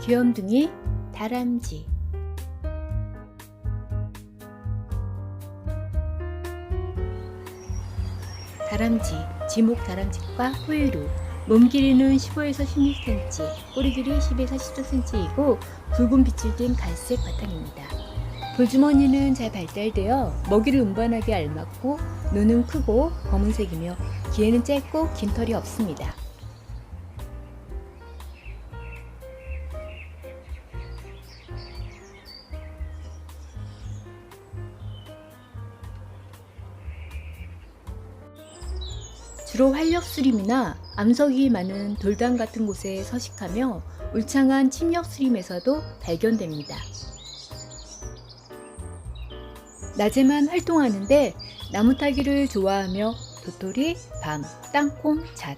귀염둥이 다람쥐. 다람쥐, 지목 다람쥐과 포유류. 몸 길이는 15에서 16cm, 꼬리 길이 10에서 14cm이고 붉은 빛을 띤 갈색 바탕입니다. 볼주머니는 잘 발달되어 먹이를 운반하기에 알맞고 눈은 크고 검은색이며 귀에는 짧고 긴 털이 없습니다. 주로 활력수림이나 암석이 많은 돌담 같은 곳에 서식하며 울창한 침력수림에서도 발견됩니다. 낮에만 활동하는데 나무타기를 좋아하며 도토리, 밤, 땅콩, 잣,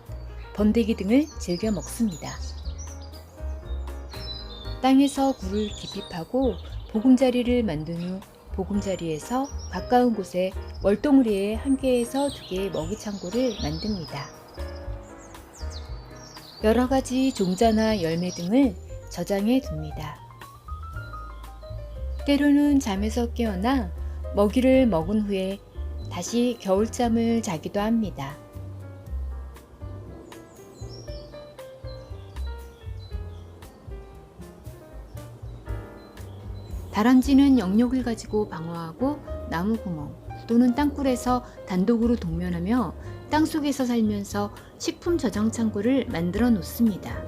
번데기 등을 즐겨 먹습니다. 땅에서 굴을 깊이 파고 보금자리를 만든 후 보금자리에서 가까운 곳에 월동우리에 1개에서 2개의 먹이 창고를 만듭니다. 여러 가지 종자나 열매 등을 저장해 둡니다. 때로는 잠에서 깨어나 먹이를 먹은 후에 다시 겨울잠을 자기도 합니다. 다람쥐는 영역을 가지고 방어하고 나무구멍 또는 땅굴에서 단독으로 동면하며 땅속에서 살면서 식품 저장 창고를 만들어 놓습니다.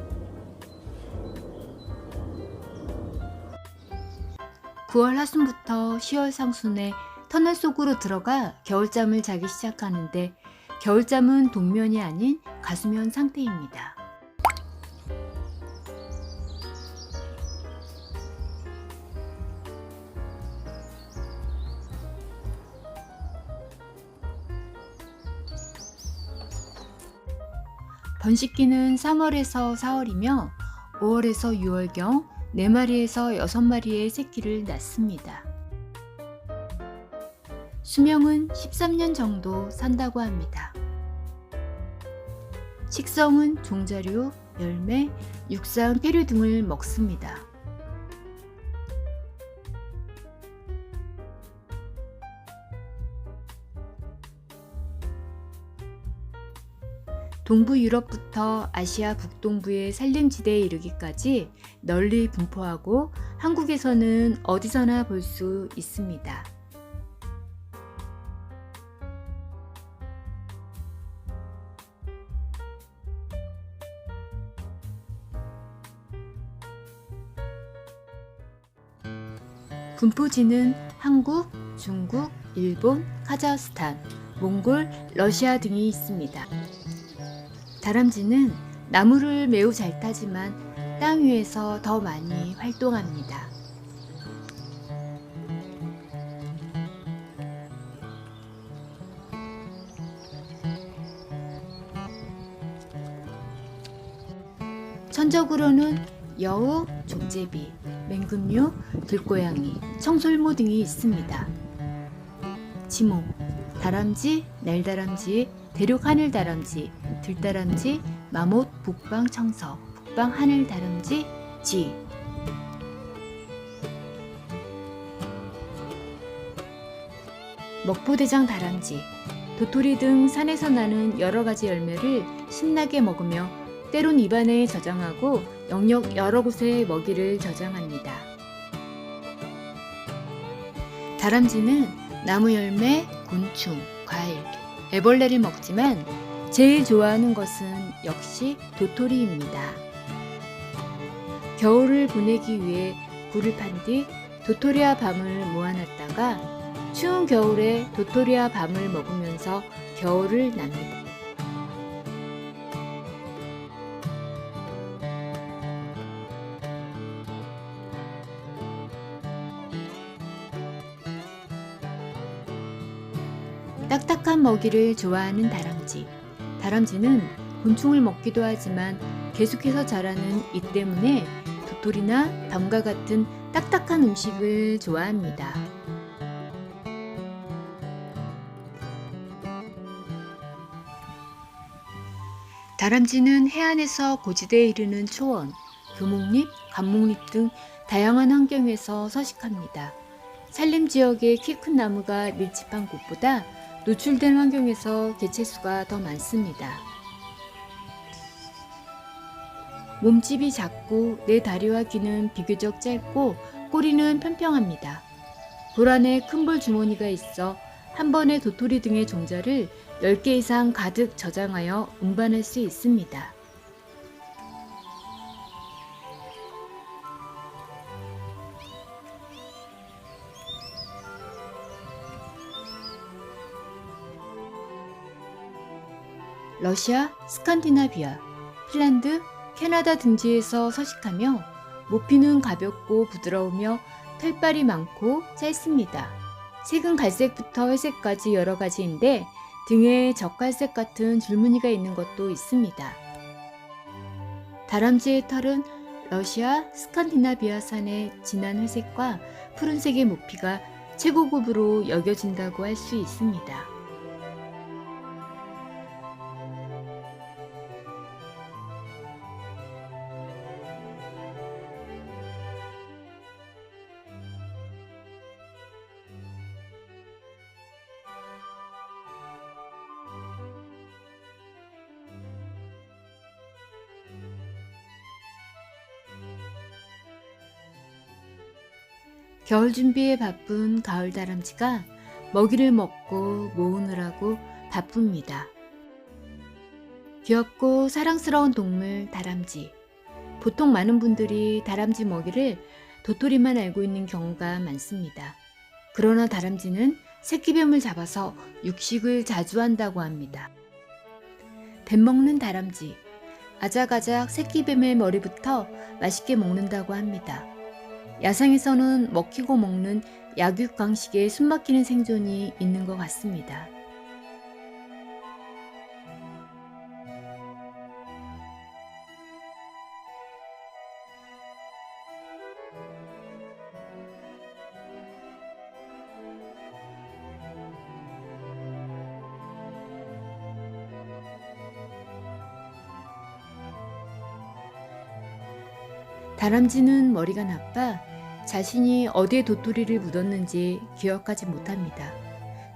9월 하순부터 10월 상순에 터널 속으로 들어가 겨울잠을 자기 시작하는데 겨울잠은 동면이 아닌 가수면 상태입니다. 번식기는 3월에서 4월이며 5월에서 6월경 4마리에서 6마리의 새끼를 낳습니다. 수명은 13년 정도 산다고 합니다. 식성은 종자류, 열매, 육상, 폐류 등을 먹습니다. 동부 유럽부터 아시아 북동부의 산림지대에 이르기까지 널리 분포하고 한국에서는 어디서나 볼 수 있습니다. 분포지는 한국, 중국, 일본, 카자흐스탄, 몽골, 러시아 등이 있습니다. 다람쥐는 나무를 매우 잘 타지만 땅 위에서 더 많이 활동합니다. 천적으로는 여우, 족제비, 맹금류, 들고양이, 청설모 등이 있습니다. 지목, 다람쥐, 날다람쥐, 대륙 하늘다람쥐, 들다람쥐, 마못, 북방 청서, 북방 하늘다람쥐, 쥐. 먹보대장 다람쥐, 도토리 등 산에서 나는 여러 가지 열매를 신나게 먹으며 때론 입안에 저장하고 영역 여러 곳에 먹이를 저장합니다. 다람쥐는 나무 열매, 곤충, 과일, 애벌레를 먹지만 제일 좋아하는 것은 역시 도토리입니다. 겨울을 보내기 위해 굴을 판 뒤 도토리와 밤을 모아놨다가 추운 겨울에 도토리와 밤을 먹으면서 겨울을 납니다. 딱딱한 먹이를 좋아하는 다람쥐. 다람쥐는 곤충을 먹기도 하지만 계속해서 자라는 이 때문에 도토리나 밤과 같은 딱딱한 음식을 좋아합니다. 다람쥐는 해안에서 고지대에 이르는 초원, 교목립, 감목립 등 다양한 환경에서 서식합니다. 산림 지역의 키 큰 나무가 밀집한 곳보다 노출된 환경에서 개체수가 더 많습니다. 몸집이 작고 네 다리와 귀는 비교적 짧고 꼬리는 평평합니다. 볼 안에 큰 볼 주머니가 있어 한 번에 도토리 등의 종자를 10개 이상 가득 저장하여 운반할 수 있습니다. 러시아, 스칸디나비아, 핀란드, 캐나다 등지에서 서식하며 모피는 가볍고 부드러우며 털빨이 많고 짧습니다. 색은 갈색부터 회색까지 여러 가지인데 등에 적갈색 같은 줄무늬가 있는 것도 있습니다. 다람쥐의 털은 러시아, 스칸디나비아산의 진한 회색과 푸른색의 모피가 최고급으로 여겨진다고 할 수 있습니다. 겨울 준비에 바쁜 가을 다람쥐가 먹이를 먹고 모으느라고 바쁩니다. 귀엽고 사랑스러운 동물 다람쥐. 보통 많은 분들이 다람쥐 먹이를 도토리만 알고 있는 경우가 많습니다. 그러나 다람쥐는 새끼뱀을 잡아서 육식을 자주 한다고 합니다. 뱀 먹는 다람쥐. 아작아작 새끼뱀의 머리부터 맛있게 먹는다고 합니다. 야생에서는 먹히고 먹는 약육강식에 숨막히는 생존이 있는 것 같습니다. 다람쥐는 머리가 나빠 자신이 어디에 도토리를 묻었는지 기억하지 못합니다.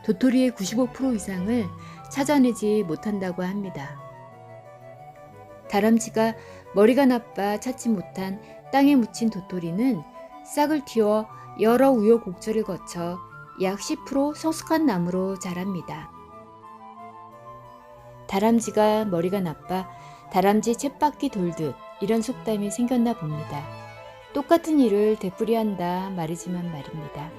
도토리의 95% 이상을 찾아내지 못한다고 합니다. 다람쥐가 머리가 나빠 찾지 못한 땅에 묻힌 도토리는 싹을 틔워 여러 우여곡절을 거쳐 약 10% 성숙한 나무로 자랍니다. 다람쥐가 머리가 나빠 다람쥐 쳇바퀴 돌듯 이런 속담이 생겼나 봅니다. 똑같은 일을 되풀이한다 말이지만 말입니다.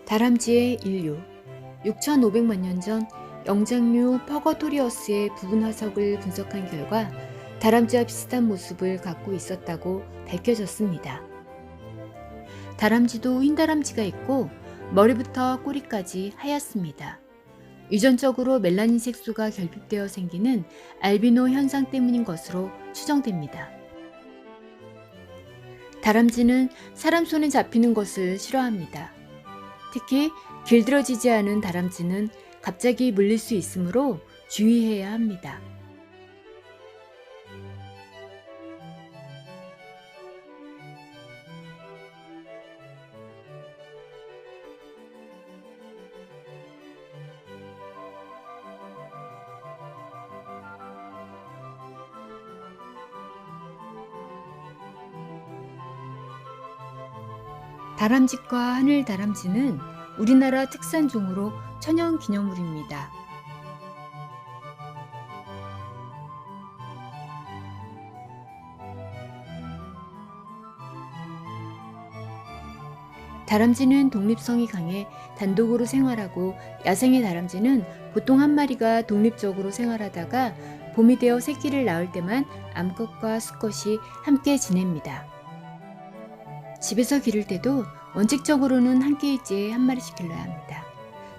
다람쥐의 인류 6,500만 년 전 영장류 퍼거토리어스의 부분 화석을 분석한 결과 다람쥐와 비슷한 모습을 갖고 있었다고 밝혀졌습니다. 다람쥐도 흰다람쥐가 있고 머리부터 꼬리까지 하얗습니다. 유전적으로 멜라닌 색소가 결핍되어 생기는 알비노 현상 때문인 것으로 추정됩니다. 다람쥐는 사람 손에 잡히는 것을 싫어합니다. 특히 길들어지지 않은 다람쥐는 갑자기 물릴 수 있으므로 주의해야 합니다. 다람쥐과 하늘다람쥐는 우리나라 특산종으로 천연기념물입니다. 다람쥐는 독립성이 강해 단독으로 생활하고 야생의 다람쥐는 보통 한 마리가 독립적으로 생활하다가 봄이 되어 새끼를 낳을 때만 암컷과 수컷이 함께 지냅니다. 집에서 기를 때도 원칙적으로는 한 케이지에 한 마리씩 길러야 합니다.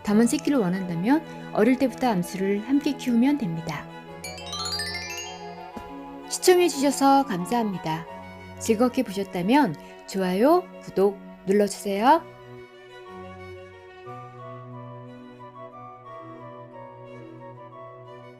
다만 새끼를 원한다면 어릴 때부터 암수를 함께 키우면 됩니다. 시청해주셔서 감사합니다. 즐겁게 보셨다면 좋아요, 구독 눌러주세요.